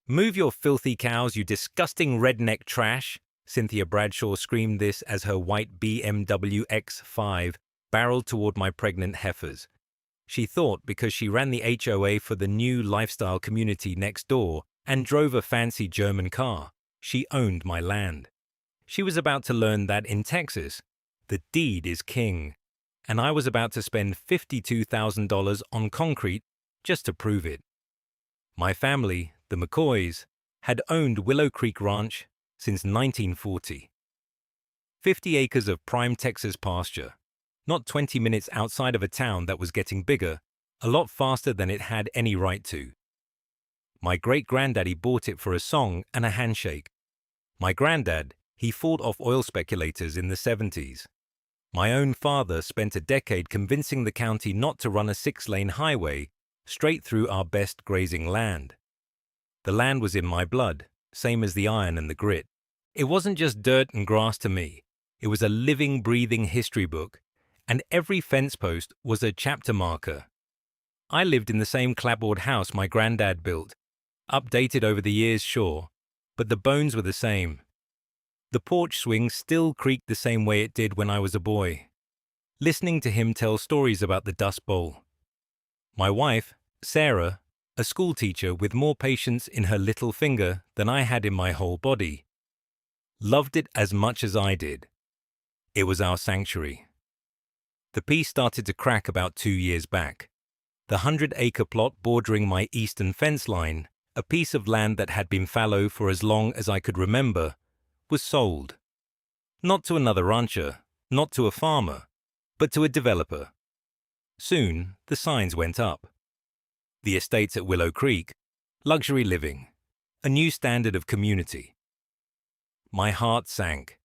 Move your filthy cows, you disgusting redneck trash! Cynthia Bradshaw screamed this as her white BMW X5 barreled toward my pregnant heifers. She thought because she ran the HOA for the new lifestyle community next door and drove a fancy German car, she owned my land. She was about to learn that in Texas, the deed is king, and I was about to spend $52,000 on concrete just to prove it. My family, the McCoys, had owned Willow Creek Ranch since 1940. 50 acres of prime Texas pasture, not 20 minutes outside of a town that was getting bigger, a lot faster than it had any right to. My great-granddaddy bought it for a song and a handshake. My granddad, he fought off oil speculators in the 70s. My own father spent a decade convincing the county not to run a 6-lane highway straight through our best grazing land. The land was in my blood, same as the iron and the grit. It wasn't just dirt and grass to me. It was a living, breathing history book, and every fence post was a chapter marker. I lived in the same clapboard house my granddad built, updated over the years, sure, but the bones were the same. The porch swing still creaked the same way it did when I was a boy, listening to him tell stories about the Dust Bowl. My wife, Sarah, a schoolteacher with more patience in her little finger than I had in my whole body, loved it as much as I did. It was our sanctuary. The peace started to crack about 2 years back. The 100-acre plot bordering my eastern fence line, a piece of land that had been fallow for as long as I could remember, was sold. Not to another rancher, not to a farmer, but to a developer. Soon, the signs went up. The estates at Willow Creek, luxury living, a new standard of community. My heart sank.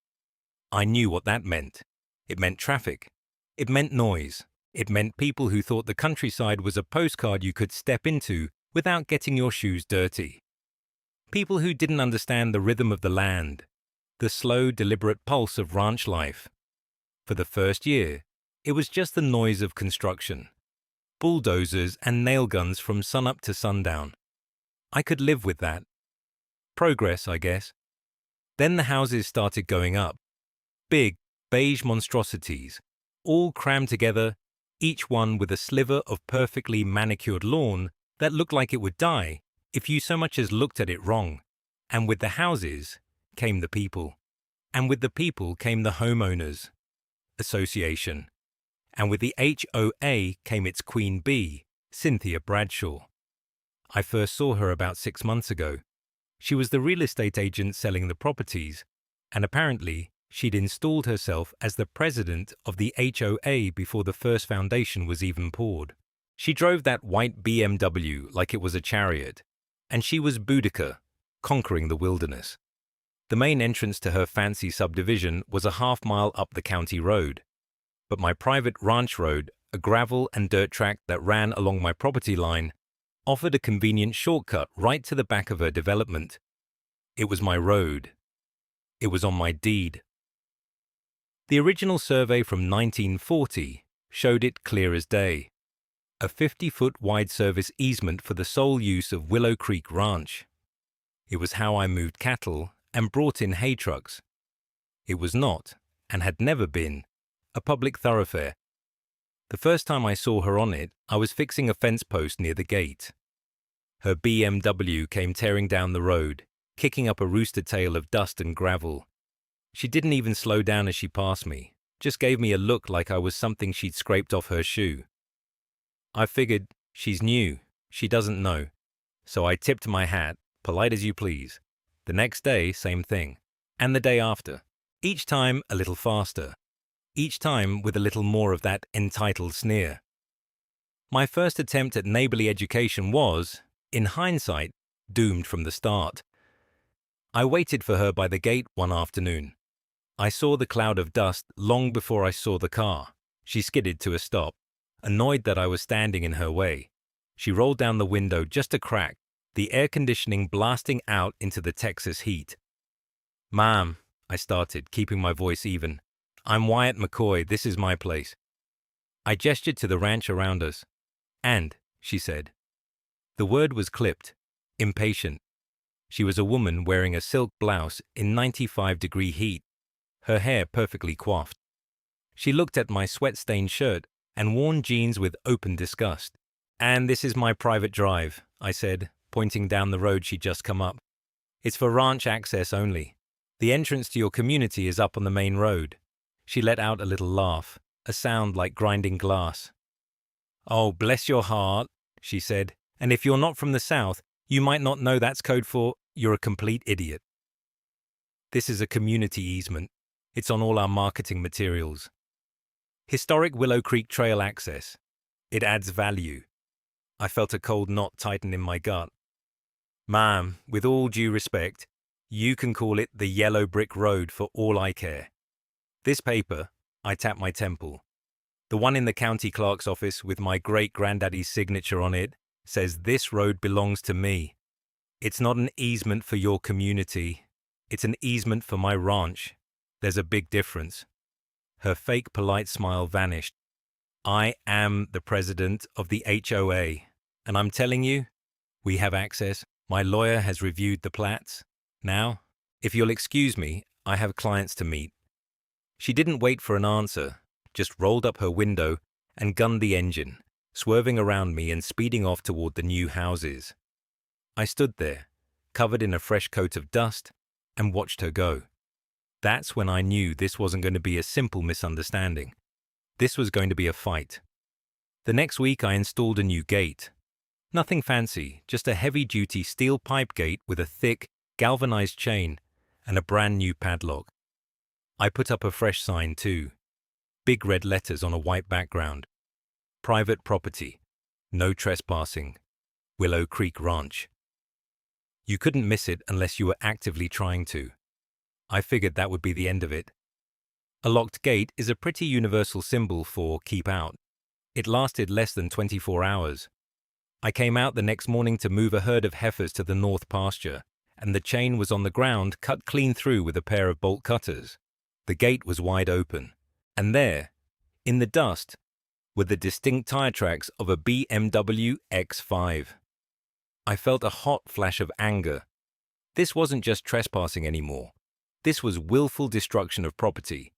I knew what that meant. It meant traffic. It meant noise. It meant people who thought the countryside was a postcard you could step into without getting your shoes dirty. People who didn't understand the rhythm of the land, the slow, deliberate pulse of ranch life. For the first year, it was just the noise of construction. Bulldozers and nail guns from sunup to sundown. I could live with that. Progress, I guess. Then the houses started going up. Big, beige monstrosities, all crammed together, each one with a sliver of perfectly manicured lawn that looked like it would die if you so much as looked at it wrong. And with the houses came the people. And with the people came the homeowners association. And with the HOA came its queen bee, Cynthia Bradshaw. I first saw her about 6 months ago. She was the real estate agent selling the properties, and apparently she'd installed herself as the president of the HOA before the first foundation was even poured. She drove that white BMW like it was a chariot, and she was Boudica, conquering the wilderness. The main entrance to her fancy subdivision was a half-mile up the county road. But my private ranch road, a gravel and dirt track that ran along my property line, offered a convenient shortcut right to the back of her development. It was my road. It was on my deed. The original survey from 1940 showed it clear as day. A 50-foot wide service easement for the sole use of Willow Creek Ranch. It was how I moved cattle and brought in hay trucks. It was not, and had never been, a public thoroughfare. The first time I saw her on it, I was fixing a fence post near the gate. Her BMW came tearing down the road, kicking up a rooster tail of dust and gravel. She didn't even slow down as she passed me, just gave me a look like I was something she'd scraped off her shoe. I figured, she's new, she doesn't know. So I tipped my hat, polite as you please. The next day, same thing. And the day after. Each time a little faster. Each time with a little more of that entitled sneer. My first attempt at neighborly education was, in hindsight, doomed from the start. I waited for her by the gate one afternoon. I saw the cloud of dust long before I saw the car. She skidded to a stop, annoyed that I was standing in her way. She rolled down the window just a crack, the air conditioning blasting out into the Texas heat. "Ma'am," I started, keeping my voice even. "I'm Wyatt McCoy, this is my place." I gestured to the ranch around us. "And," she said. The word was clipped, impatient. She was a woman wearing a silk blouse in 95-degree heat, her hair perfectly coiffed. She looked at my sweat-stained shirt and worn jeans with open disgust. "And this is my private drive," I said, pointing down the road she'd just come up. "It's for ranch access only. The entrance to your community is up on the main road." She let out a little laugh, a sound like grinding glass. "Oh, bless your heart," she said, "and if you're not from the South, you might not know that's code for you're a complete idiot. This is a community easement. It's on all our marketing materials. Historic Willow Creek Trail access. It adds value." I felt a cold knot tighten in my gut. "Ma'am, with all due respect, you can call it the Yellow Brick Road for all I care. This paper," I tapped my temple, "the one in the county clerk's office with my great-granddaddy's signature on it, says this road belongs to me. It's not an easement for your community. It's an easement for my ranch. There's a big difference." Her fake polite smile vanished. "I am the president of the HOA, and I'm telling you, we have access. My lawyer has reviewed the plats. Now, if you'll excuse me, I have clients to meet." She didn't wait for an answer, just rolled up her window and gunned the engine, swerving around me and speeding off toward the new houses. I stood there, covered in a fresh coat of dust, and watched her go. That's when I knew this wasn't going to be a simple misunderstanding. This was going to be a fight. The next week I installed a new gate. Nothing fancy, just a heavy-duty steel pipe gate with a thick, galvanized chain and a brand new padlock. I put up a fresh sign too. Big red letters on a white background. "Private property. No trespassing. Willow Creek Ranch." You couldn't miss it unless you were actively trying to. I figured that would be the end of it. A locked gate is a pretty universal symbol for keep out. It lasted less than 24 hours. I came out the next morning to move a herd of heifers to the north pasture, and the chain was on the ground cut clean through with a pair of bolt cutters. The gate was wide open, and there, in the dust, were the distinct tire tracks of a BMW X5. I felt a hot flash of anger. This wasn't just trespassing anymore. This was willful destruction of property.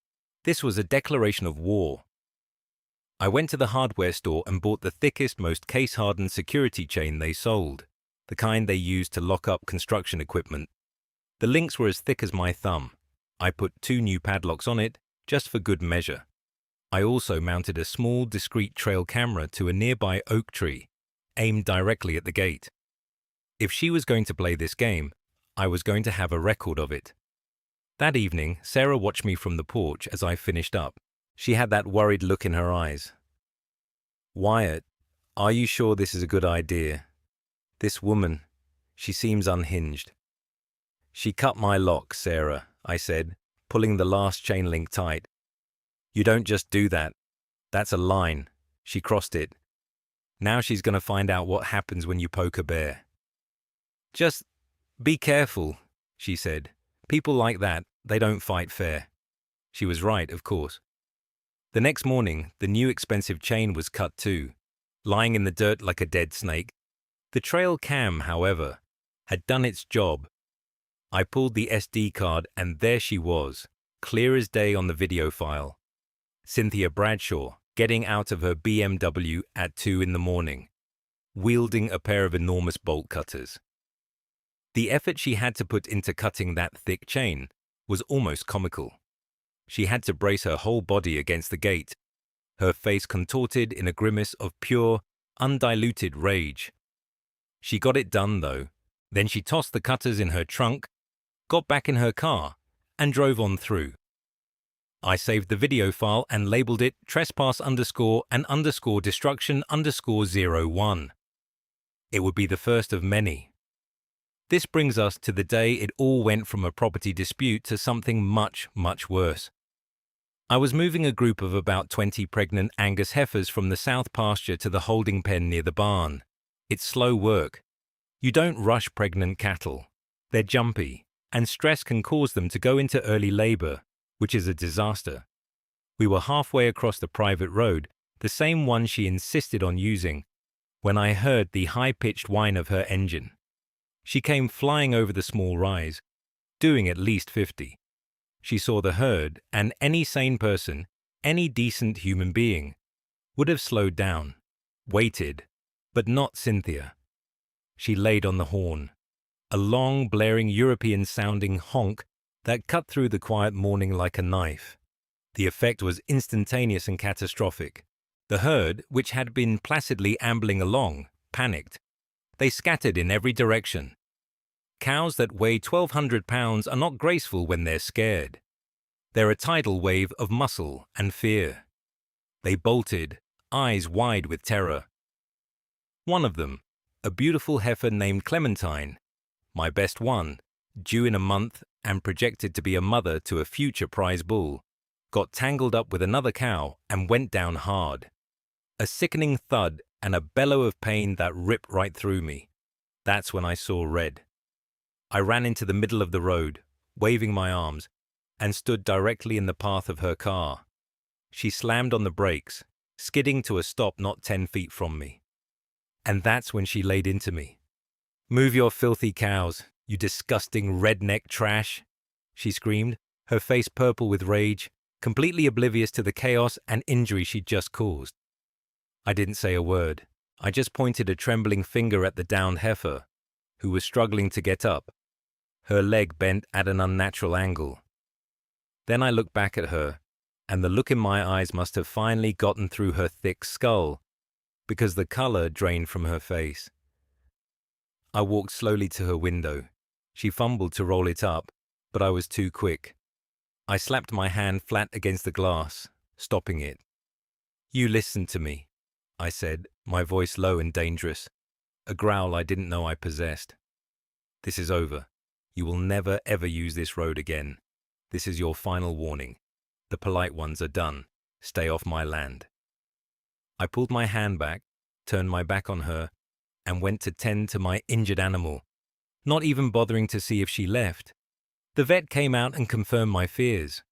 This was a declaration of war. I went to the hardware store and bought the thickest, most case-hardened security chain they sold, the kind they used to lock up construction equipment. The links were as thick as my thumb. I put 2 new padlocks on it, just for good measure. I also mounted a small, discreet trail camera to a nearby oak tree, aimed directly at the gate. If she was going to play this game, I was going to have a record of it. That evening, Sarah watched me from the porch as I finished up. She had that worried look in her eyes. "Wyatt, are you sure this is a good idea? This woman, she seems unhinged." "She cut my lock, Sarah," I said, pulling the last chain link tight. "You don't just do that. That's a line." She crossed it. "Now she's going to find out what happens when you poke a bear." "Just be careful," she said. "People like that, they don't fight fair." She was right, of course. The next morning, the new expensive chain was cut too, lying in the dirt like a dead snake. The trail cam, however, had done its job. I pulled the SD card and there she was, clear as day on the video file. Cynthia Bradshaw, getting out of her BMW at 2 in the morning, wielding a pair of enormous bolt cutters. The effort she had to put into cutting that thick chain was almost comical. She had to brace her whole body against the gate, her face contorted in a grimace of pure, undiluted rage. She got it done, though. Then she tossed the cutters in her trunk, got back in her car, and drove on through. I saved the video file and labeled it trespass_and_destruction_01. It would be the first of many. This brings us to the day it all went from a property dispute to something much, much worse. I was moving a group of about 20 pregnant Angus heifers from the south pasture to the holding pen near the barn. It's slow work. You don't rush pregnant cattle. They're jumpy, and stress can cause them to go into early labor, which is a disaster. We were halfway across the private road, the same one she insisted on using, when I heard the high-pitched whine of her engine. She came flying over the small rise, doing at least 50. She saw the herd, and any sane person, any decent human being, would have slowed down, waited, but not Cynthia. She laid on the horn, a long, blaring European-sounding honk that cut through the quiet morning like a knife. The effect was instantaneous and catastrophic. The herd, which had been placidly ambling along, panicked. They scattered in every direction. Cows that weigh 1,200 pounds are not graceful when they're scared. They're a tidal wave of muscle and fear. They bolted, eyes wide with terror. One of them, a beautiful heifer named Clementine, my best one, due in a month and projected to be a mother to a future prize bull, got tangled up with another cow and went down hard. A sickening thud and a bellow of pain that ripped right through me. That's when I saw red. I ran into the middle of the road, waving my arms, and stood directly in the path of her car. She slammed on the brakes, skidding to a stop not 10 feet from me. And that's when she laid into me. "Move your filthy cows, you disgusting redneck trash," she screamed, her face purple with rage, completely oblivious to the chaos and injury she'd just caused. I didn't say a word. I just pointed a trembling finger at the downed heifer, who was struggling to get up, her leg bent at an unnatural angle. Then I looked back at her, and the look in my eyes must have finally gotten through her thick skull, because the color drained from her face. I walked slowly to her window. She fumbled to roll it up, but I was too quick. I slapped my hand flat against the glass, stopping it. "You listen to me," I said, my voice low and dangerous, a growl I didn't know I possessed. "This is over. You will never ever use this road again. This is your final warning. The polite ones are done. Stay off my land." I pulled my hand back, turned my back on her, and went to tend to my injured animal, not even bothering to see if she left. The vet came out and confirmed my fears.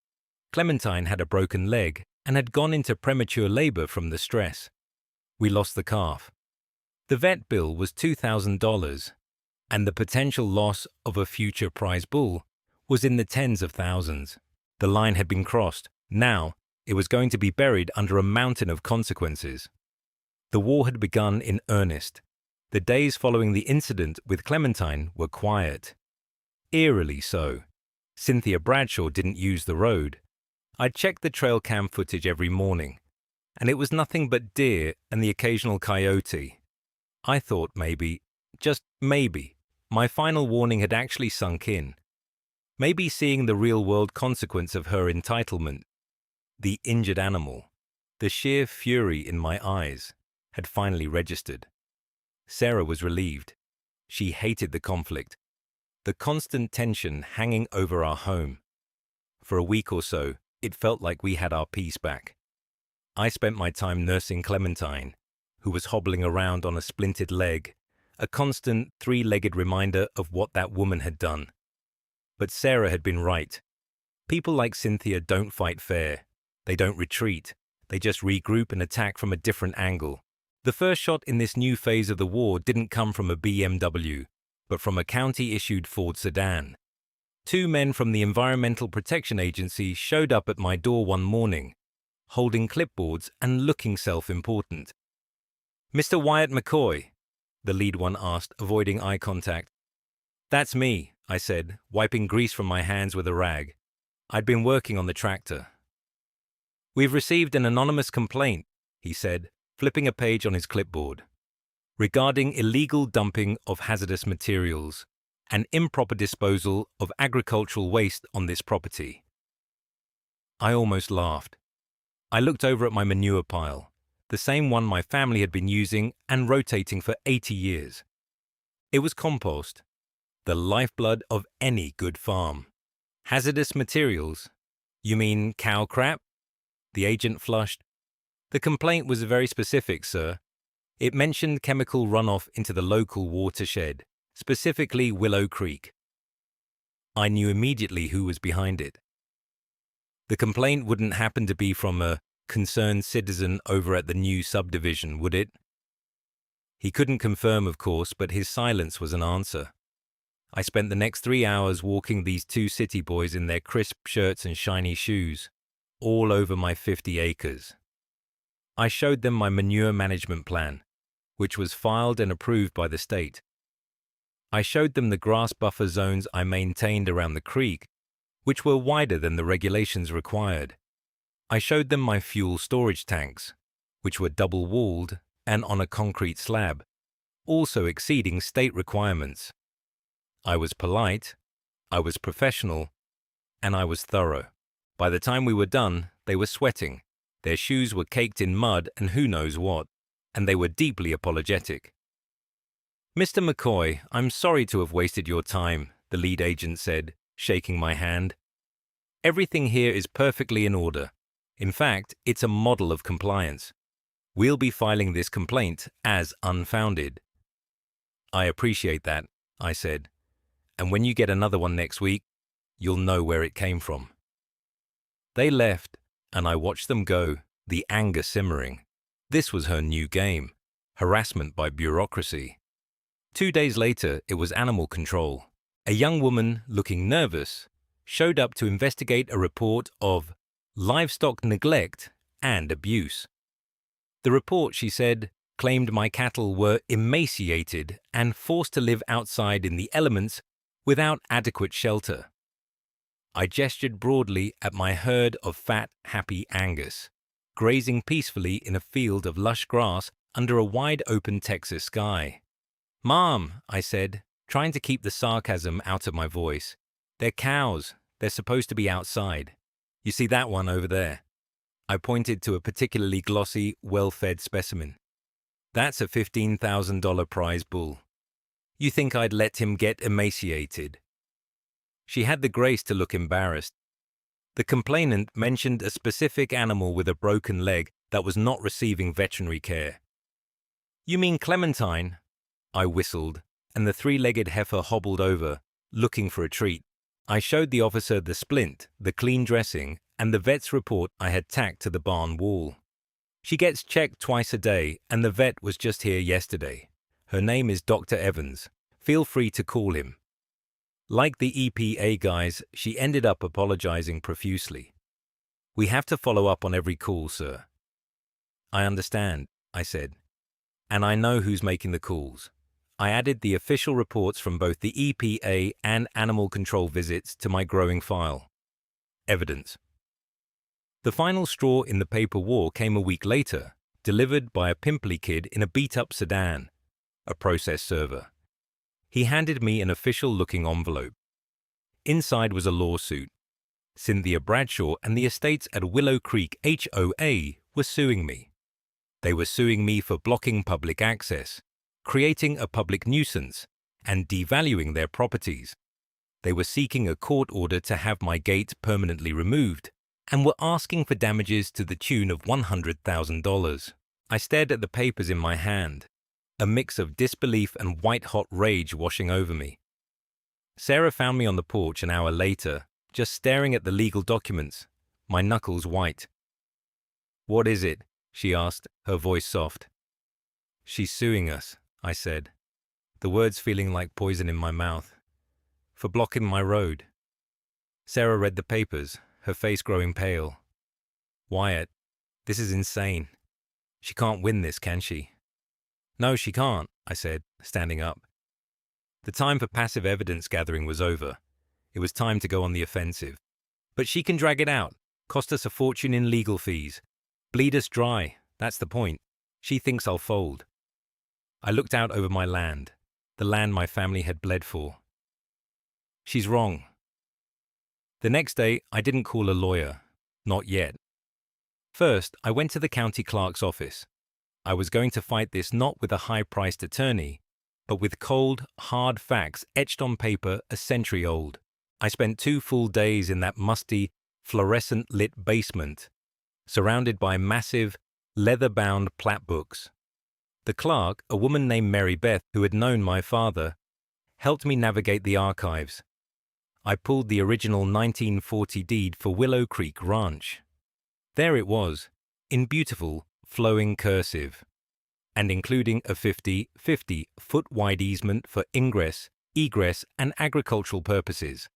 Clementine had a broken leg and had gone into premature labor from the stress. We lost the calf. The vet bill was $2,000, and the potential loss of a future prize bull was in the tens of thousands. The line had been crossed. Now, it was going to be buried under a mountain of consequences. The war had begun in earnest. The days following the incident with Clementine were quiet. Eerily so. Cynthia Bradshaw didn't use the road. I checked the trail cam footage every morning, and it was nothing but deer and the occasional coyote. I thought maybe, just maybe, my final warning had actually sunk in. Maybe seeing the real-world consequence of her entitlement, the injured animal, the sheer fury in my eyes, had finally registered. Sarah was relieved. She hated the conflict, the constant tension hanging over our home. For a week or so, it felt like we had our peace back. I spent my time nursing Clementine, who was hobbling around on a splintered leg, a constant three-legged reminder of what that woman had done. But Sarah had been right. People like Cynthia don't fight fair. They don't retreat. They just regroup and attack from a different angle. The first shot in this new phase of the war didn't come from a BMW, but from a county-issued Ford sedan. Two men from the Environmental Protection Agency showed up at my door one morning, holding clipboards and looking self-important. "Mr. Wyatt McCoy?" the lead one asked, avoiding eye contact. "That's me," I said, wiping grease from my hands with a rag. I'd been working on the tractor. "We've received an anonymous complaint," he said, flipping a page on his clipboard, "regarding illegal dumping of hazardous materials and improper disposal of agricultural waste on this property." I almost laughed. I looked over at my manure pile, the same one my family had been using and rotating for 80 years. It was compost, the lifeblood of any good farm. "Hazardous materials? You mean cow crap?" The agent flushed. "The complaint was very specific, sir. It mentioned chemical runoff into the local watershed, specifically Willow Creek." I knew immediately who was behind it. The complaint wouldn't happen to be from a concerned citizen over at the new subdivision, would it? He couldn't confirm, of course, but his silence was an answer. I spent the next 3 hours walking these two city boys in their crisp shirts and shiny shoes, all over my 50 acres. I showed them my manure management plan, which was filed and approved by the state. I showed them the grass buffer zones I maintained around the creek, which were wider than the regulations required. I showed them my fuel storage tanks, which were double-walled and on a concrete slab, also exceeding state requirements. I was polite, I was professional, and I was thorough. By the time we were done, they were sweating, their shoes were caked in mud and who knows what, and they were deeply apologetic. "Mr. McCoy, I'm sorry to have wasted your time," the lead agent said, shaking my hand. "Everything here is perfectly in order. In fact, it's a model of compliance. We'll be filing this complaint as unfounded." "I appreciate that," I said. "And when you get another one next week, you'll know where it came from." They left, and I watched them go, the anger simmering. This was her new game, harassment by bureaucracy. 2 days later, it was animal control. A young woman, looking nervous, showed up to investigate a report of livestock neglect and abuse. The report, she said, claimed my cattle were emaciated and forced to live outside in the elements without adequate shelter. I gestured broadly at my herd of fat, happy Angus, grazing peacefully in a field of lush grass under a wide-open Texas sky. "Mom," I said, trying to keep the sarcasm out of my voice, "they're cows. They're supposed to be outside. You see that one over there?" I pointed to a particularly glossy, well-fed specimen. "That's a $15,000 prize bull. You think I'd let him get emaciated?" She had the grace to look embarrassed. The complainant mentioned a specific animal with a broken leg that was not receiving veterinary care. "You mean Clementine?" I whistled, and the three-legged heifer hobbled over, looking for a treat. I showed the officer the splint, the clean dressing, and the vet's report I had tacked to the barn wall. "She gets checked twice a day, and the vet was just here yesterday. Her name is Dr. Evans. Feel free to call him." Like the EPA guys, she ended up apologizing profusely. "We have to follow up on every call, sir." "I understand," I said. "And I know who's making the calls." I added the official reports from both the EPA and animal control visits to my growing file. Evidence. The final straw in the paper war came a week later, delivered by a pimply kid in a beat-up sedan, a process server. He handed me an official-looking envelope. Inside was a lawsuit. Cynthia Bradshaw and the estates at Willow Creek HOA were suing me. They were suing me for blocking public access, creating a public nuisance, and devaluing their properties. They were seeking a court order to have my gate permanently removed, and were asking for damages to the tune of $100,000. I stared at the papers in my hand, a mix of disbelief and white-hot rage washing over me. Sarah found me on the porch an hour later, just staring at the legal documents, my knuckles white. "What is it?" she asked, her voice soft. "She's suing us," I said, the words feeling like poison in my mouth, "for blocking my road." Sarah read the papers, her face growing pale. "Wyatt, this is insane. She can't win this, can she?" "No, she can't," I said, standing up. The time for passive evidence gathering was over. It was time to go on the offensive. "But she can drag it out, cost us a fortune in legal fees, bleed us dry, that's the point. She thinks I'll fold." I looked out over my land, the land my family had bled for. "She's wrong." The next day, I didn't call a lawyer. Not yet. First, I went to the county clerk's office. I was going to fight this not with a high-priced attorney, but with cold, hard facts etched on paper a century old. I spent 2 full days in that musty, fluorescent-lit basement, surrounded by massive, leather-bound plat books. The clerk, a woman named Mary Beth, who had known my father, helped me navigate the archives. I pulled the original 1940 deed for Willow Creek Ranch. There it was, in beautiful, flowing cursive, and including a 50-50-foot-wide easement for ingress egress, and agricultural purposes,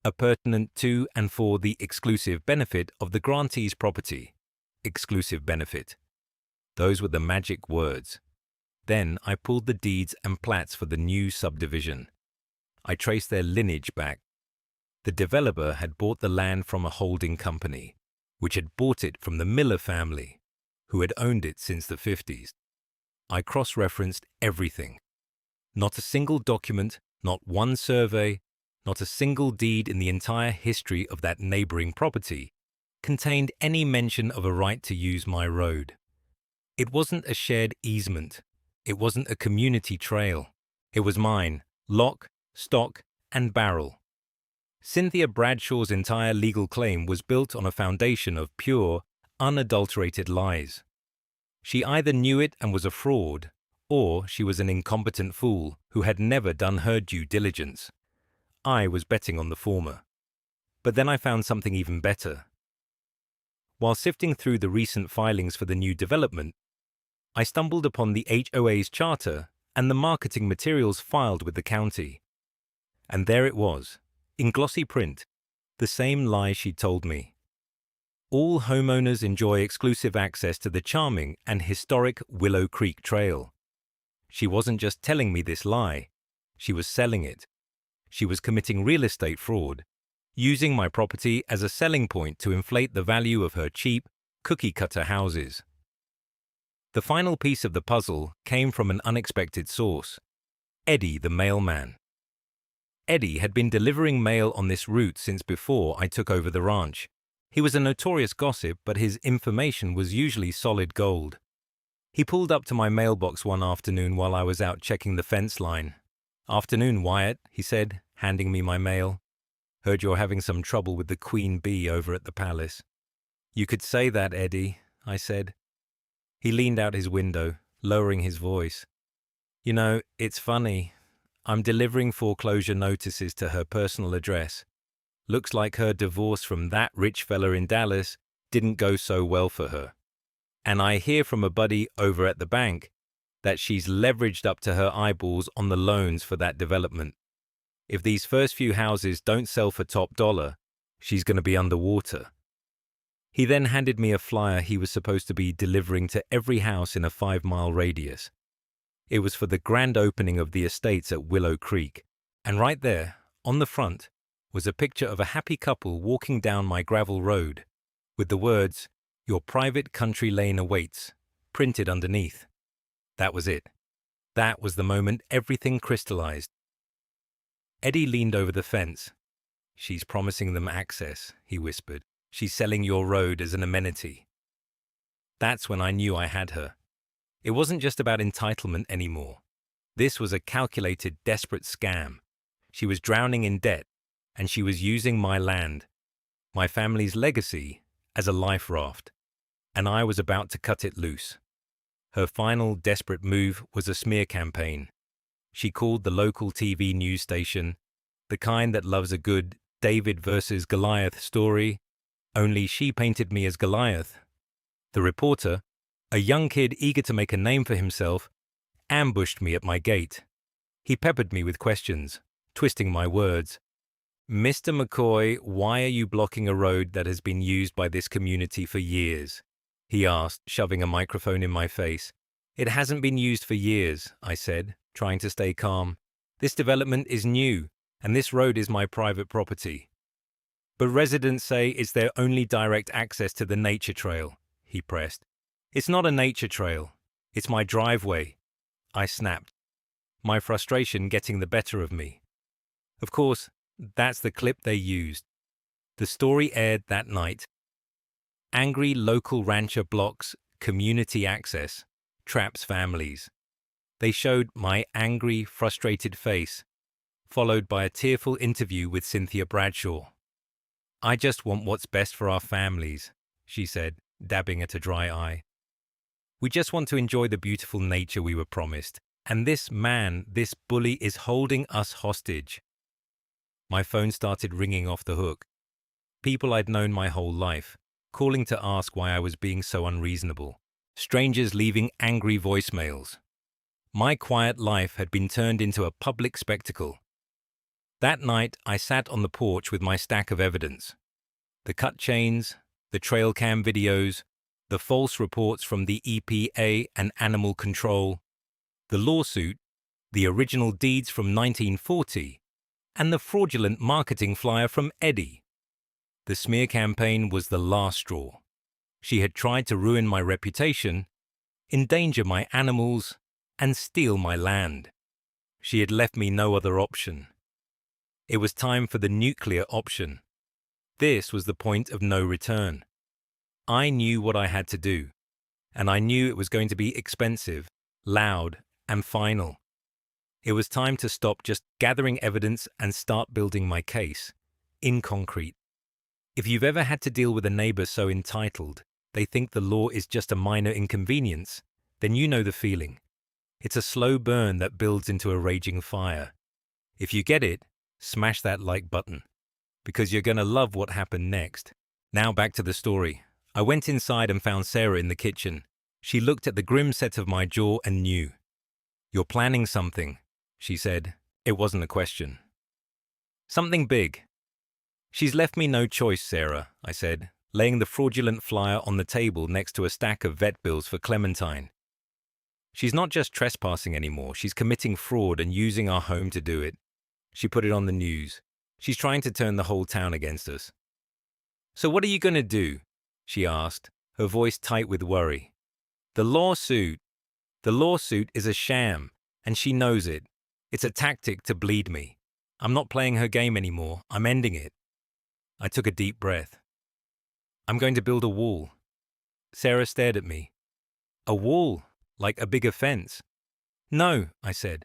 are pertinent to and for the exclusive benefit of the grantee's property. Exclusive benefit. Those were the magic words. Then I pulled the deeds and plats for the new subdivision. I traced their lineage back. The developer had bought the land from a holding company, which had bought it from the Miller family, who had owned it since the 50s. I cross-referenced everything. Not a single document, not one survey, not a single deed in the entire history of that neighboring property contained any mention of a right to use my road. It wasn't a shared easement. It wasn't a community trail. It was mine, lock, stock, and barrel. Cynthia Bradshaw's entire legal claim was built on a foundation of pure, unadulterated lies. She either knew it and was a fraud, or she was an incompetent fool who had never done her due diligence. I was betting on the former. But then I found something even better. While sifting through the recent filings for the new development, I stumbled upon the HOA's charter and the marketing materials filed with the county. And there it was, in glossy print, the same lie she'd told me. All homeowners enjoy exclusive access to the charming and historic Willow Creek Trail. She wasn't just telling me this lie, she was selling it. She was committing real estate fraud, using my property as a selling point to inflate the value of her cheap, cookie-cutter houses. The final piece of the puzzle came from an unexpected source, Eddie the mailman. Eddie had been delivering mail on this route since before I took over the ranch. He was a notorious gossip, but his information was usually solid gold. He pulled up to my mailbox one afternoon while I was out checking the fence line. "Afternoon, Wyatt," he said, handing me my mail. "Heard you're having some trouble with the queen bee over at the palace." "You could say that, Eddie," I said. He leaned out his window, lowering his voice. "You know, it's funny. I'm delivering foreclosure notices to her personal address. Looks like her divorce from that rich fella in Dallas didn't go so well for her. And I hear from a buddy over at the bank that she's leveraged up to her eyeballs on the loans for that development. If these first few houses don't sell for top dollar, she's going to be underwater." He then handed me a flyer he was supposed to be delivering to every house in a 5-mile radius. It was for the grand opening of the estates at Willow Creek, and right there, on the front, was a picture of a happy couple walking down my gravel road, with the words, "Your private country lane awaits," printed underneath. That was it. That was the moment everything crystallized. Eddie leaned over the fence. "She's promising them access," he whispered. "She's selling your road as an amenity." That's when I knew I had her. It wasn't just about entitlement anymore. This was a calculated, desperate scam. She was drowning in debt, and she was using my land, my family's legacy, as a life raft. And I was about to cut it loose. Her final, desperate move was a smear campaign. She called the local TV news station, the kind that loves a good David versus Goliath story, only she painted me as Goliath. The reporter, a young kid eager to make a name for himself, ambushed me at my gate. He peppered me with questions, twisting my words. "Mr. McCoy, why are you blocking a road that has been used by this community for years?" he asked, shoving a microphone in my face. "It hasn't been used for years," I said, trying to stay calm. "This development is new, and this road is my private property." "But residents say it's their only direct access to the nature trail," he pressed. "It's not a nature trail. It's my driveway," I snapped, my frustration getting the better of me. Of course, that's the clip they used. The story aired that night. Angry local rancher blocks community access, traps families. They showed my angry, frustrated face, followed by a tearful interview with Cynthia Bradshaw. "I just want what's best for our families," she said, dabbing at a dry eye. "We just want to enjoy the beautiful nature we were promised, and this man, this bully, is holding us hostage." My phone started ringing off the hook. People I'd known my whole life, calling to ask why I was being so unreasonable. Strangers leaving angry voicemails. My quiet life had been turned into a public spectacle, That night, I sat on the porch with my stack of evidence. The cut chains, the trail cam videos, the false reports from the EPA and Animal Control, the lawsuit, the original deeds from 1940, and the fraudulent marketing flyer from Eddie. The smear campaign was the last straw. She had tried to ruin my reputation, endanger my animals, and steal my land. She had left me no other option. It was time for the nuclear option. This was the point of no return. I knew what I had to do, and I knew it was going to be expensive, loud, and final. It was time to stop just gathering evidence and start building my case, in concrete. If you've ever had to deal with a neighbor so entitled, they think the law is just a minor inconvenience, then you know the feeling. It's a slow burn that builds into a raging fire. If you get it, smash that like button, because you're going to love what happened next. Now back to the story. I went inside and found Sarah in the kitchen. She looked at the grim set of my jaw and knew. "You're planning something," she said. It wasn't a question. "Something big." "She's left me no choice, Sarah," I said, laying the fraudulent flyer on the table next to a stack of vet bills for Clementine. "She's not just trespassing anymore, she's committing fraud and using our home to do it. She put it on the news. She's trying to turn the whole town against us." "So what are you going to do?" she asked, her voice tight with worry. The lawsuit is a sham, and she knows it. It's a tactic to bleed me. I'm not playing her game anymore. I'm ending it." I took a deep breath. "I'm going to build a wall." Sarah stared at me. "A wall? Like a bigger fence?" "No," I said.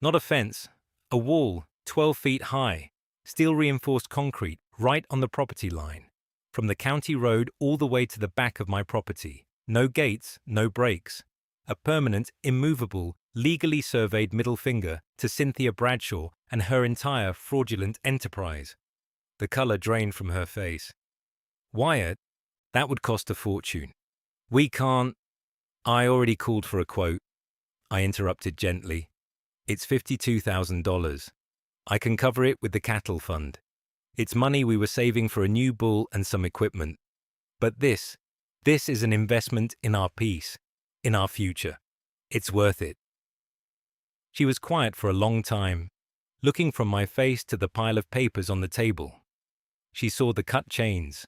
"Not a fence. A wall, 12 feet high, steel-reinforced concrete, right on the property line. From the county road all the way to the back of my property. No gates, no breaks. A permanent, immovable, legally surveyed middle finger to Cynthia Bradshaw and her entire fraudulent enterprise." The color drained from her face. "Wyatt, that would cost a fortune." "We can't—" "I already called for a quote," I interrupted gently. "It's $52,000. I can cover it with the cattle fund. It's money we were saving for a new bull and some equipment. But this is an investment in our peace, in our future. It's worth it." She was quiet for a long time, looking from my face to the pile of papers on the table. She saw the cut chains,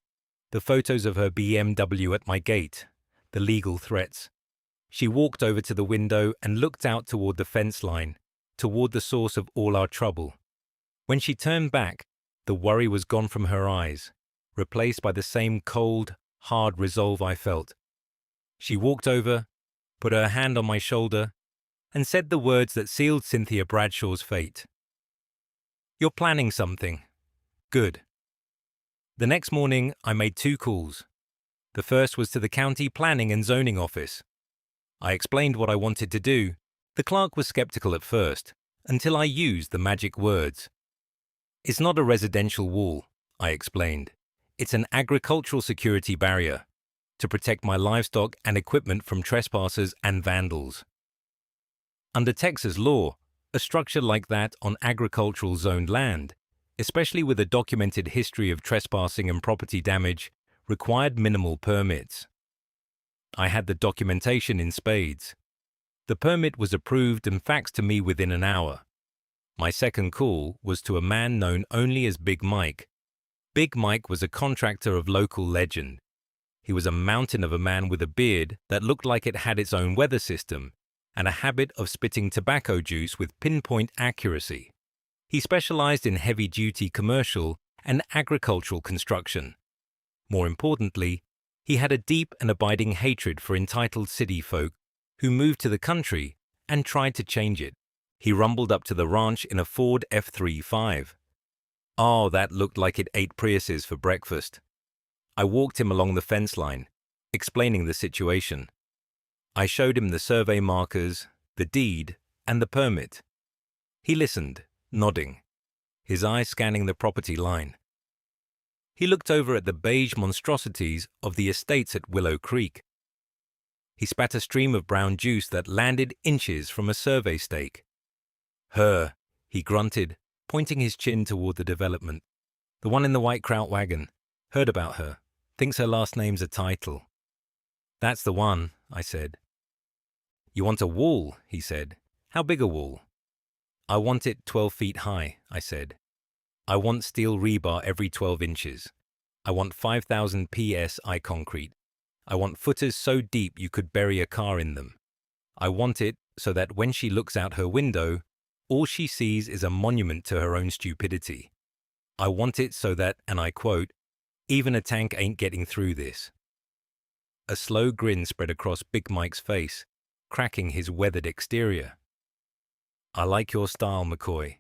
the photos of her BMW at my gate, the legal threats. She walked over to the window and looked out toward the fence line, toward the source of all our trouble. When she turned back, the worry was gone from her eyes, replaced by the same cold, hard resolve I felt. She walked over, put her hand on my shoulder, and said the words that sealed Cynthia Bradshaw's fate. "You're planning something. Good." The next morning, I made 2 calls. The first was to the county planning and zoning office. I explained what I wanted to do. The clerk was skeptical at first, until I used the magic words. "It's not a residential wall," I explained. "It's an agricultural security barrier to protect my livestock and equipment from trespassers and vandals." Under Texas law, a structure like that on agricultural zoned land, especially with a documented history of trespassing and property damage, required minimal permits. I had the documentation in spades. The permit was approved and faxed to me within an hour. My second call was to a man known only as Big Mike. Big Mike was a contractor of local legend. He was a mountain of a man with a beard that looked like it had its own weather system and a habit of spitting tobacco juice with pinpoint accuracy. He specialized in heavy-duty commercial and agricultural construction. More importantly, he had a deep and abiding hatred for entitled city folk who moved to the country and tried to change it. He rumbled up to the ranch in a Ford F-35. Oh, that looked like it ate Priuses for breakfast. I walked him along the fence line, explaining the situation. I showed him the survey markers, the deed, and the permit. He listened, nodding, his eyes scanning the property line. He looked over at the beige monstrosities of the estates at Willow Creek. He spat a stream of brown juice that landed inches from a survey stake. "Her," he grunted, pointing his chin toward the development. The one in the white Kraut wagon. Heard about her. Thinks her last name's a title. That's the one, I said. You want a wall, he said. How big a wall? I want it 12 feet high, I said. I want steel rebar every 12 inches. I want 5,000 PSI concrete. I want footers so deep you could bury a car in them. I want it so that when she looks out her window, all she sees is a monument to her own stupidity. I want it so that, and I quote, even a tank ain't getting through this. A slow grin spread across Big Mike's face, cracking his weathered exterior. I like your style, McCoy.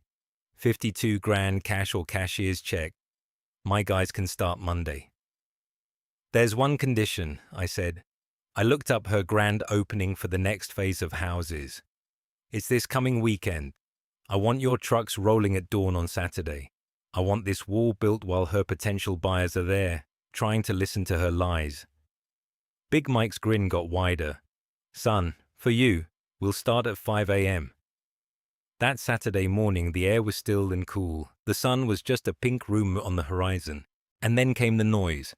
52 grand cash or cashier's check. My guys can start Monday. There's one condition, I said. I looked up her grand opening for the next phase of houses. It's this coming weekend. I want your trucks rolling at dawn on Saturday. I want this wall built while her potential buyers are there, trying to listen to her lies. Big Mike's grin got wider. Son, for you, we'll start at 5 a.m. That Saturday morning the air was still and cool. The sun was just a pink rumor on the horizon. And then came the noise.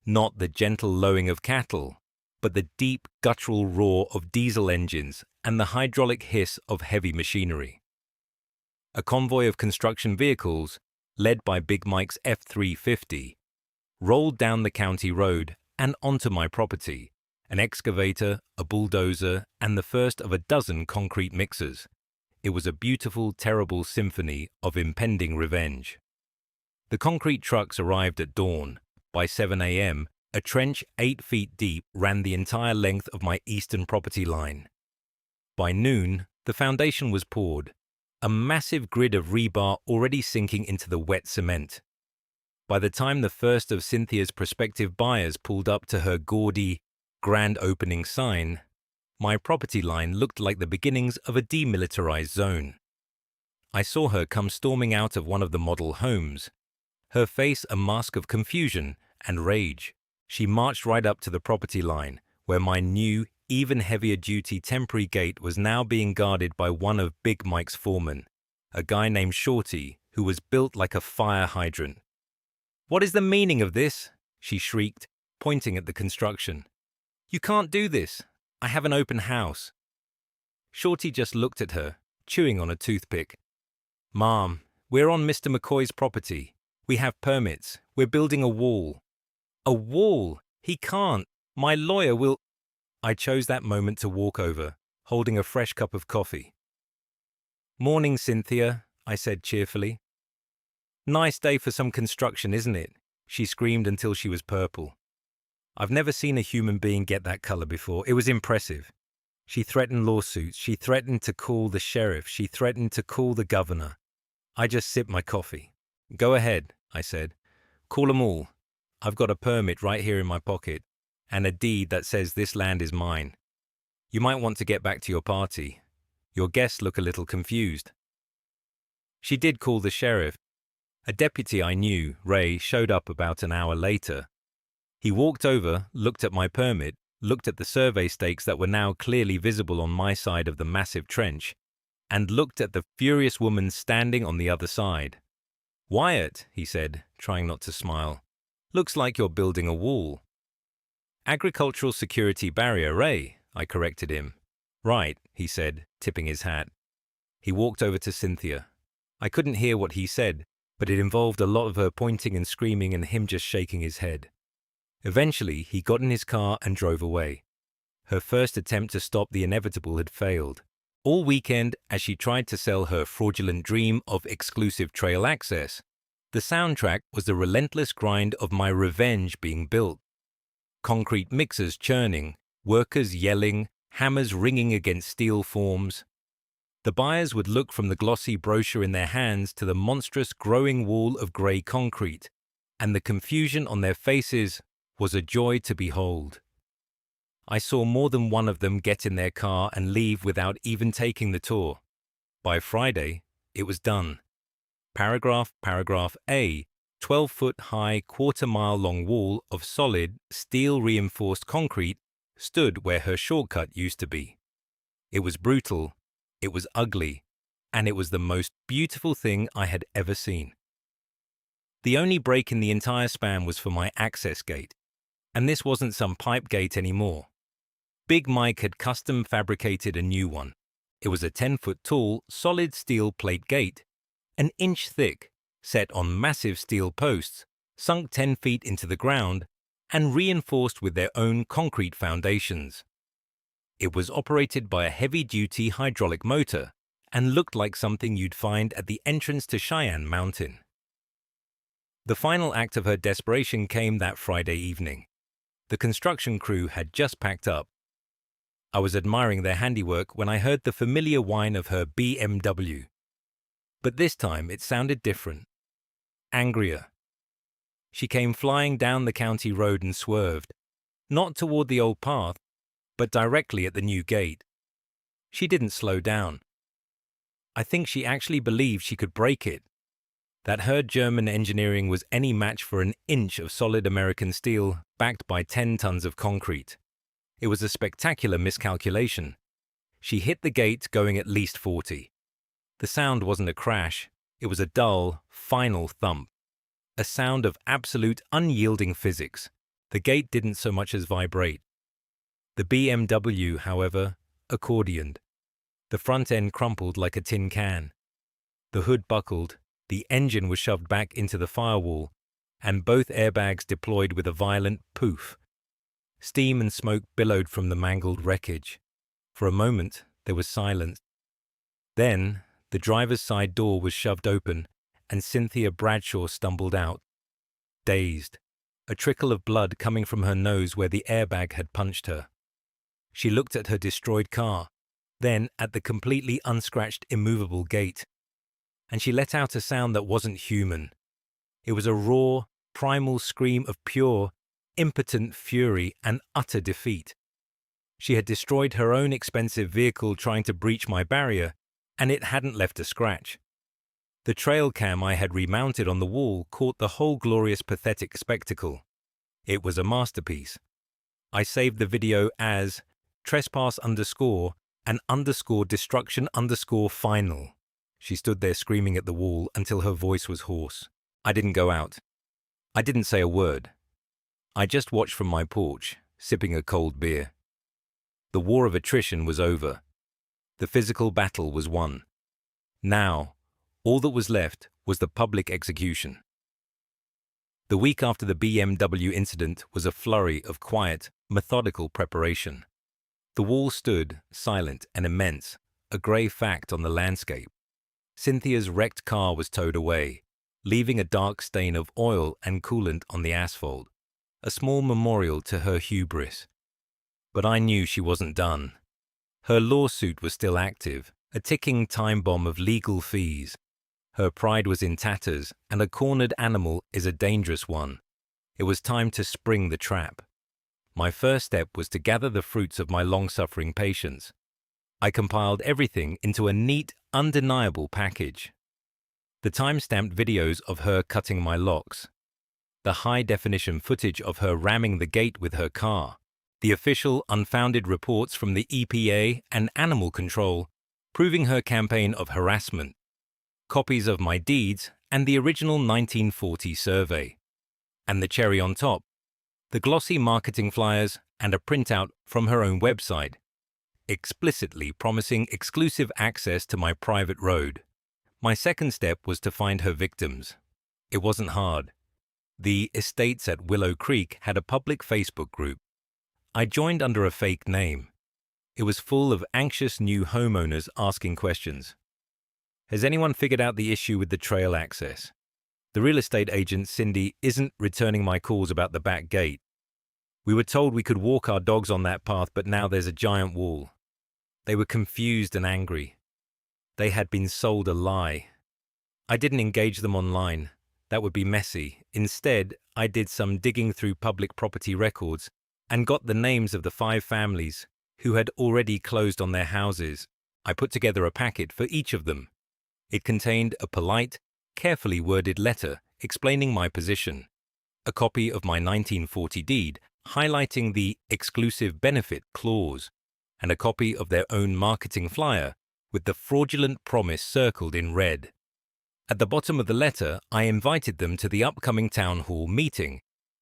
Not the gentle lowing of cattle, but the deep guttural roar of diesel engines and the hydraulic hiss of heavy machinery. A convoy of construction vehicles, led by Big Mike's F-350, rolled down the county road and onto my property, an excavator, a bulldozer, and the first of a dozen concrete mixers. It was a beautiful, terrible symphony of impending revenge. The concrete trucks arrived at dawn. By 7 a.m., a trench 8 feet deep ran the entire length of my eastern property line. By noon, the foundation was poured, a massive grid of rebar already sinking into the wet cement. By the time the first of Cynthia's prospective buyers pulled up to her gaudy, grand opening sign, my property line looked like the beginnings of a demilitarized zone. I saw her come storming out of one of the model homes, her face a mask of confusion and rage. She marched right up to the property line, where my new, even heavier-duty temporary gate was now being guarded by one of Big Mike's foremen, a guy named Shorty, who was built like a fire hydrant. "What is the meaning of this?" she shrieked, pointing at the construction. "You can't do this. I have an open house." Shorty just looked at her, chewing on a toothpick. "Mom, we're on Mr. McCoy's property. We have permits. We're building a wall." "A wall? He can't. My lawyer will—" I chose that moment to walk over, holding a fresh cup of coffee. "Morning, Cynthia," I said cheerfully. "Nice day for some construction, isn't it?" she screamed until she was purple. I've never seen a human being get that color before. It was impressive. She threatened lawsuits. She threatened to call the sheriff. She threatened to call the governor. I just sipped my coffee. "Go ahead," I said. "Call 'em all. I've got a permit right here in my pocket, and a deed that says this land is mine. You might want to get back to your party. Your guests look a little confused." She did call the sheriff. A deputy I knew, Ray, showed up about an hour later. He walked over, looked at my permit, looked at the survey stakes that were now clearly visible on my side of the massive trench, and looked at the furious woman standing on the other side. "Wyatt," he said, trying not to smile, "looks like you're building a wall." "Agricultural security barrier, Ray," I corrected him. "Right," he said, tipping his hat. He walked over to Cynthia. I couldn't hear what he said, but it involved a lot of her pointing and screaming and him just shaking his head. Eventually, he got in his car and drove away. Her first attempt to stop the inevitable had failed. All weekend, as she tried to sell her fraudulent dream of exclusive trail access, the soundtrack was the relentless grind of my revenge being built. Concrete mixers churning, workers yelling, hammers ringing against steel forms. The buyers would look from the glossy brochure in their hands to the monstrous growing wall of grey concrete, and the confusion on their faces was a joy to behold. I saw more than one of them get in their car and leave without even taking the tour. By Friday, it was done. Paragraph A, 12-foot-high, quarter-mile-long wall of solid, steel-reinforced concrete stood where her shortcut used to be. It was brutal, it was ugly, and it was the most beautiful thing I had ever seen. The only break in the entire span was for my access gate, and this wasn't some pipe gate anymore. Big Mike had custom fabricated a new one. It was a 10-foot tall, solid steel plate gate, an inch thick, set on massive steel posts, sunk 10 feet into the ground, and reinforced with their own concrete foundations. It was operated by a heavy-duty hydraulic motor and looked like something you'd find at the entrance to Cheyenne Mountain. The final act of her desperation came that Friday evening. The construction crew had just packed up. I was admiring their handiwork when I heard the familiar whine of her BMW. But this time it sounded different. Angrier. She came flying down the county road and swerved, not toward the old path, but directly at the new gate. She didn't slow down. I think she actually believed she could break it, that her German engineering was any match for an inch of solid American steel backed by 10 tons of concrete. It was a spectacular miscalculation. She hit the gate going at least 40. The sound wasn't a crash, it was a dull, final thump. A sound of absolute unyielding physics. The gate didn't so much as vibrate. The BMW, however, accordioned. The front end crumpled like a tin can. The hood buckled, the engine was shoved back into the firewall, and both airbags deployed with a violent poof. Steam and smoke billowed from the mangled wreckage. For a moment, there was silence. Then, the driver's side door was shoved open, and Cynthia Bradshaw stumbled out, dazed, a trickle of blood coming from her nose where the airbag had punched her. She looked at her destroyed car, then at the completely unscratched immovable gate, and she let out a sound that wasn't human. It was a raw, primal scream of pure, impotent fury and utter defeat. She had destroyed her own expensive vehicle trying to breach my barrier, and it hadn't left a scratch. The trail cam I had remounted on the wall caught the whole glorious, pathetic spectacle. It was a masterpiece. I saved the video as trespass_and_destruction_final. She stood there screaming at the wall until her voice was hoarse. I didn't go out. I didn't say a word. I just watched from my porch, sipping a cold beer. The war of attrition was over. The physical battle was won. Now, all that was left was the public execution. The week after the BMW incident was a flurry of quiet, methodical preparation. The wall stood, silent and immense, a grey fact on the landscape. Cynthia's wrecked car was towed away, leaving a dark stain of oil and coolant on the asphalt, a small memorial to her hubris. But I knew she wasn't done. Her lawsuit was still active, a ticking time bomb of legal fees. Her pride was in tatters, and a cornered animal is a dangerous one. It was time to spring the trap. My first step was to gather the fruits of my long-suffering patience. I compiled everything into a neat, undeniable package. The time-stamped videos of her cutting my locks, the high-definition footage of her ramming the gate with her car, the official unfounded reports from the EPA and Animal Control proving her campaign of harassment, copies of my deeds and the original 1940 survey, and the cherry on top, the glossy marketing flyers and a printout from her own website, explicitly promising exclusive access to my private road. My second step was to find her victims. It wasn't hard. The Estates at Willow Creek had a public Facebook group. I joined under a fake name. It was full of anxious new homeowners asking questions. Has anyone figured out the issue with the trail access? The real estate agent, Cindy, isn't returning my calls about the back gate. We were told we could walk our dogs on that path, but now there's a giant wall. They were confused and angry. They had been sold a lie. I didn't engage them online. That would be messy. Instead, I did some digging through public property records and got the names of the 5 families who had already closed on their houses. I put together a packet for each of them. It contained a polite, carefully worded letter explaining my position, a copy of my 1940 deed highlighting the exclusive benefit clause, and a copy of their own marketing flyer with the fraudulent promise circled in red. At the bottom of the letter, I invited them to the upcoming town hall meeting,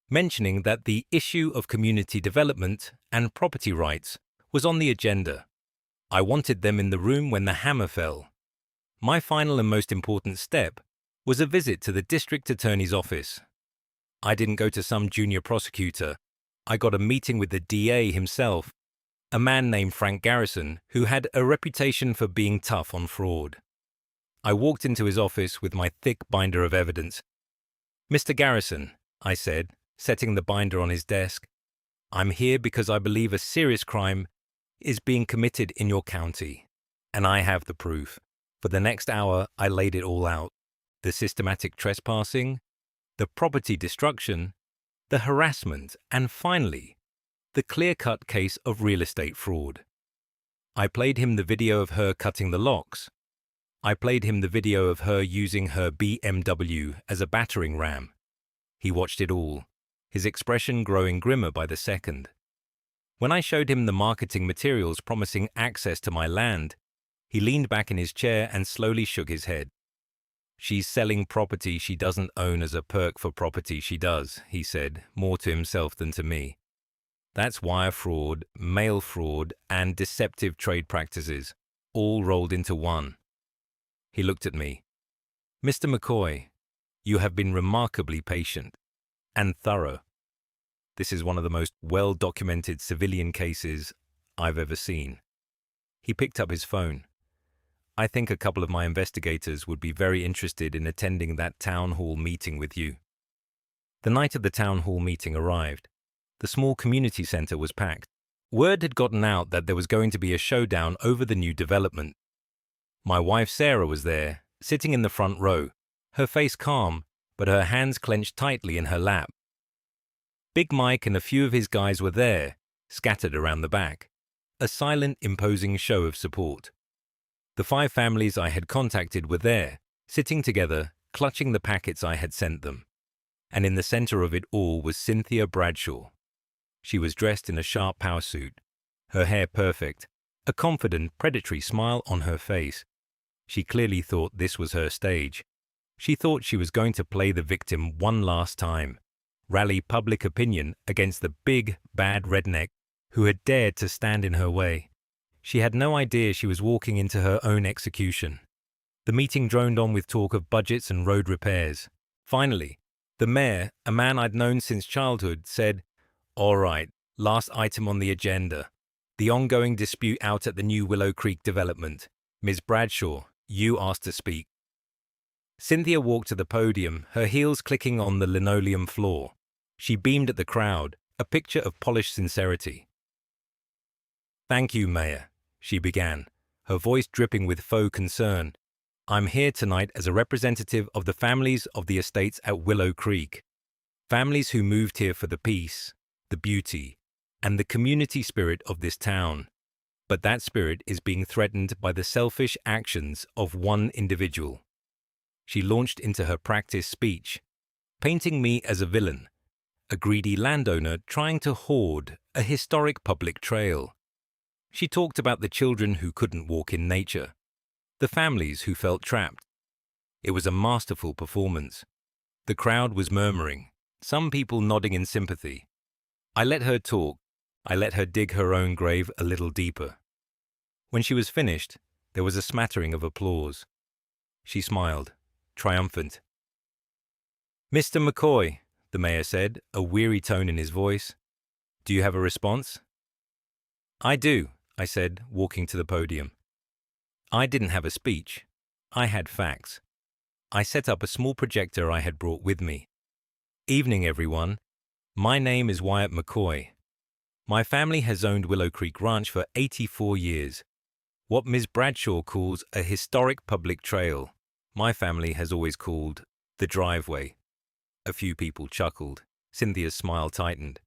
mentioning that the issue of community development and property rights was on the agenda. I wanted them in the room when the hammer fell. My final and most important step was a visit to the district attorney's office. I didn't go to some junior prosecutor. I got a meeting with the DA himself, a man named Frank Garrison, who had a reputation for being tough on fraud. I walked into his office with my thick binder of evidence. "Mr. Garrison," I said, setting the binder on his desk, "I'm here because I believe a serious crime is being committed in your county, and I have the proof." For the next hour, I laid it all out. The systematic trespassing, the property destruction, the harassment, and finally, the clear-cut case of real estate fraud. I played him the video of her cutting the locks. I played him the video of her using her BMW as a battering ram. He watched it all, his expression growing grimmer by the second. When I showed him the marketing materials promising access to my land, he leaned back in his chair and slowly shook his head. "She's selling property she doesn't own as a perk for property she does," he said, more to himself than to me. "That's wire fraud, mail fraud, and deceptive trade practices, all rolled into one." He looked at me. "Mr. McCoy, you have been remarkably patient and thorough. This is one of the most well-documented civilian cases I've ever seen." He picked up his phone. "I think a couple of my investigators would be very interested in attending that town hall meeting with you." The night of the town hall meeting arrived. The small community center was packed. Word had gotten out that there was going to be a showdown over the new development. My wife Sarah was there, sitting in the front row, her face calm, but her hands clenched tightly in her lap. Big Mike and a few of his guys were there, scattered around the back, a silent, imposing show of support. The 5 families I had contacted were there, sitting together, clutching the packets I had sent them. And in the center of it all was Cynthia Bradshaw. She was dressed in a sharp power suit, her hair perfect, a confident, predatory smile on her face. She clearly thought this was her stage. She thought she was going to play the victim one last time, rally public opinion against the big, bad redneck who had dared to stand in her way. She had no idea she was walking into her own execution. The meeting droned on with talk of budgets and road repairs. Finally, the mayor, a man I'd known since childhood, said, "All right, last item on the agenda. The ongoing dispute out at the new Willow Creek development. Ms. Bradshaw, you asked to speak." Cynthia walked to the podium, her heels clicking on the linoleum floor. She beamed at the crowd, a picture of polished sincerity. "Thank you, Mayor," she began, her voice dripping with faux concern. "I'm here tonight as a representative of the families of the estates at Willow Creek. Families who moved here for the peace, the beauty, and the community spirit of this town. But that spirit is being threatened by the selfish actions of one individual." She launched into her practice speech, painting me as a villain, a greedy landowner trying to hoard a historic public trail. She talked about the children who couldn't walk in nature, the families who felt trapped. It was a masterful performance. The crowd was murmuring, some people nodding in sympathy. I let her talk. I let her dig her own grave a little deeper. When she was finished, there was a smattering of applause. She smiled, triumphant. "Mr. McCoy," the mayor said, a weary tone in his voice, "do you have a response?" "I do," I said, walking to the podium. I didn't have a speech. I had facts. I set up a small projector I had brought with me. "Evening, everyone. My name is Wyatt McCoy. My family has owned Willow Creek Ranch for 84 years. What Ms. Bradshaw calls a historic public trail, my family has always called the driveway." A few people chuckled. Cynthia's smile tightened.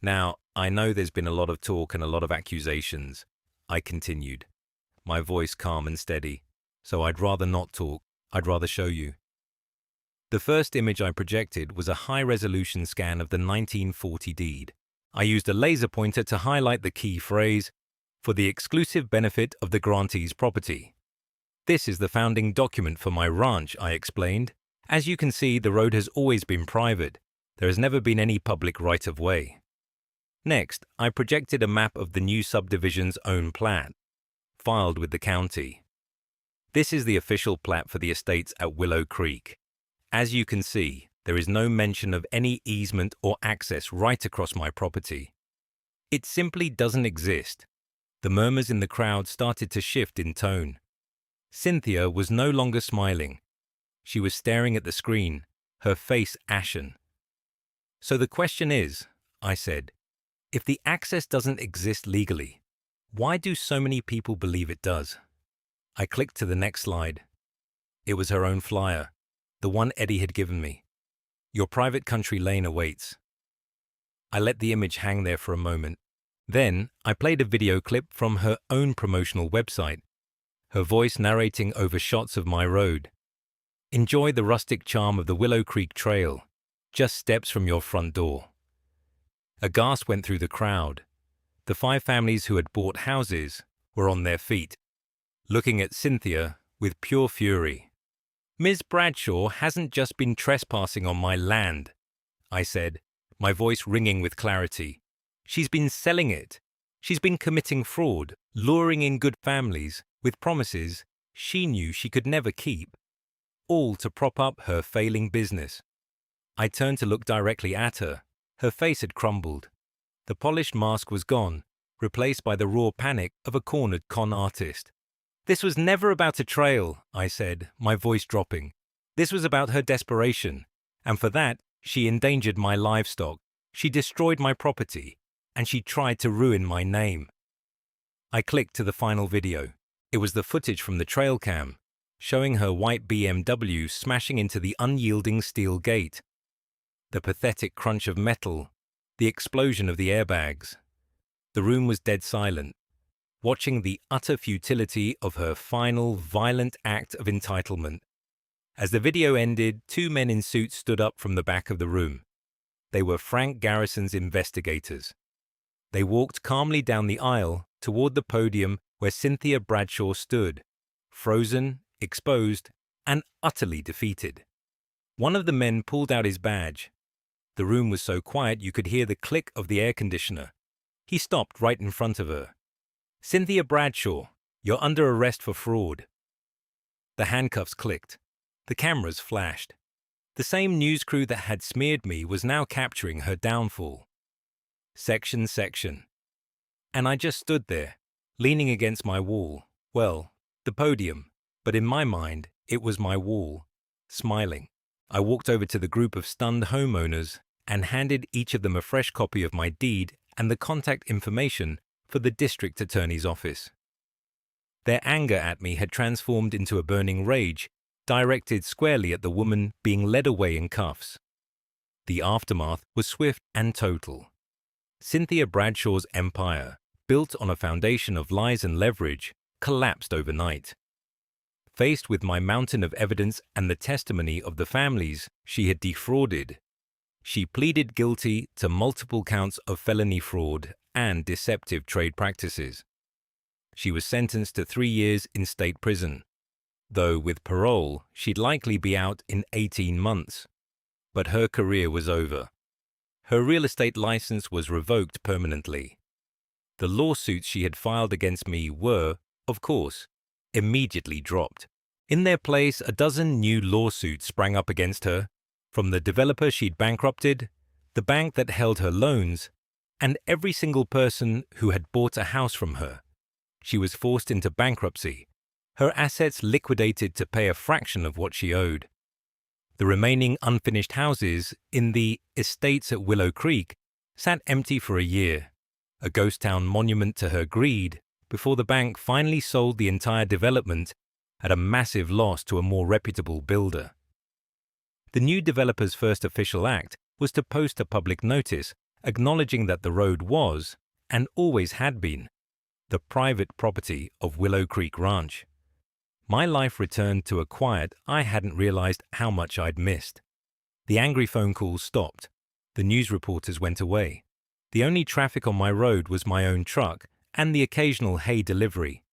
"Now, I know there's been a lot of talk and a lot of accusations," I continued, my voice calm and steady. "So I'd rather not talk. I'd rather show you." The first image I projected was a high-resolution scan of the 1940 deed. I used a laser pointer to highlight the key phrase, for the exclusive benefit of the grantee's property. This is the founding document for my ranch, I explained. As you can see, the road has always been private. There has never been any public right-of-way. Next, I projected a map of the new subdivision's own plat, filed with the county. This is the official plat for the estates at Willow Creek. As you can see, there is no mention of any easement or access right across my property. It simply doesn't exist. The murmurs in the crowd started to shift in tone. Cynthia was no longer smiling. She was staring at the screen, her face ashen. So the question is, I said, if the access doesn't exist legally, why do so many people believe it does? I clicked to the next slide. It was her own flyer, the one Eddie had given me. Your private country lane awaits. I let the image hang there for a moment. Then I played a video clip from her own promotional website, her voice narrating over shots of my road. Enjoy the rustic charm of the Willow Creek Trail, just steps from your front door. A gasp went through the crowd. The 5 families who had bought houses were on their feet, looking at Cynthia with pure fury. Ms. Bradshaw hasn't just been trespassing on my land, I said, my voice ringing with clarity. She's been selling it. She's been committing fraud, luring in good families with promises she knew she could never keep, all to prop up her failing business. I turned to look directly at her. Her face had crumbled. The polished mask was gone, replaced by the raw panic of a cornered con artist. This was never about a trail, I said, my voice dropping. This was about her desperation, and for that, she endangered my livestock, she destroyed my property, and she tried to ruin my name. I clicked to the final video. It was the footage from the trail cam, showing her white BMW smashing into the unyielding steel gate. The pathetic crunch of metal, the explosion of the airbags. The room was dead silent, watching the utter futility of her final violent act of entitlement. As the video ended, 2 men in suits stood up from the back of the room. They were Frank Garrison's investigators. They walked calmly down the aisle toward the podium where Cynthia Bradshaw stood, frozen, exposed, and utterly defeated. One of the men pulled out his badge. The room was so quiet you could hear the click of the air conditioner. He stopped right in front of her. Cynthia Bradshaw, you're under arrest for fraud. The handcuffs clicked. The cameras flashed. The same news crew that had smeared me was now capturing her downfall. Section. And I just stood there, leaning against my wall. Well, the podium, but in my mind, it was my wall, smiling. I walked over to the group of stunned homeowners and handed each of them a fresh copy of my deed and the contact information for the district attorney's office. Their anger at me had transformed into a burning rage, directed squarely at the woman being led away in cuffs. The aftermath was swift and total. Cynthia Bradshaw's empire, built on a foundation of lies and leverage, collapsed overnight. Faced with my mountain of evidence and the testimony of the families she had defrauded, she pleaded guilty to multiple counts of felony fraud and deceptive trade practices. She was sentenced to 3 years in state prison, though with parole she'd likely be out in 18 months. But her career was over. Her real estate license was revoked permanently. The lawsuits she had filed against me were, of course, immediately dropped. In their place, a dozen new lawsuits sprang up against her, from the developer she'd bankrupted, the bank that held her loans, and every single person who had bought a house from her. She was forced into bankruptcy, her assets liquidated to pay a fraction of what she owed. The remaining unfinished houses in the estates at Willow Creek sat empty for a year, a ghost town monument to her greed, before the bank finally sold the entire development at a massive loss to a more reputable builder. The new developer's first official act was to post a public notice acknowledging that the road was, and always had been, the private property of Willow Creek Ranch. My life returned to a quiet I hadn't realized how much I'd missed. The angry phone calls stopped. The news reporters went away. The only traffic on my road was my own truck and the occasional hay delivery.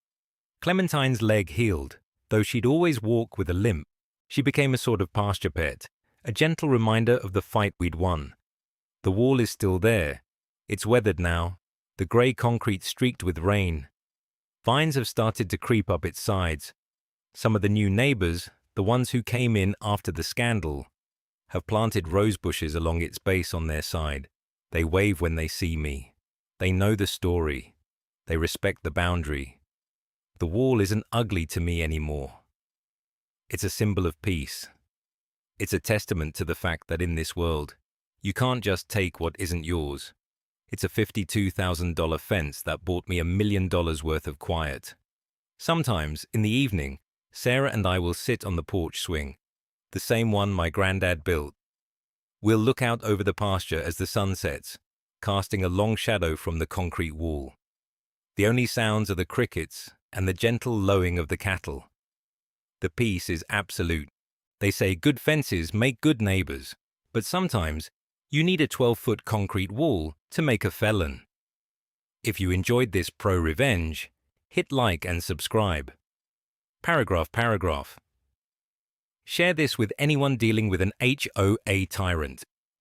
Clementine's leg healed, though she'd always walk with a limp. She became a sort of pasture pet, a gentle reminder of the fight we'd won. The wall is still there. It's weathered now, the grey concrete streaked with rain. Vines have started to creep up its sides. Some of the new neighbors, the ones who came in after the scandal, have planted rose bushes along its base on their side. They wave when they see me. They know the story. They respect the boundary. The wall isn't ugly to me anymore. It's a symbol of peace. It's a testament to the fact that in this world, you can't just take what isn't yours. It's a $52,000 fence that bought me $1 million worth of quiet. Sometimes, in the evening, Sarah and I will sit on the porch swing, the same one my granddad built. We'll look out over the pasture as the sun sets, casting a long shadow from the concrete wall. The only sounds are the crickets and the gentle lowing of the cattle. The peace is absolute. They say good fences make good neighbors, but sometimes you need a 12-foot concrete wall to make a felon. If you enjoyed this pro-revenge, hit like and subscribe. Paragraph. Share this with anyone dealing with an HOA tyrant.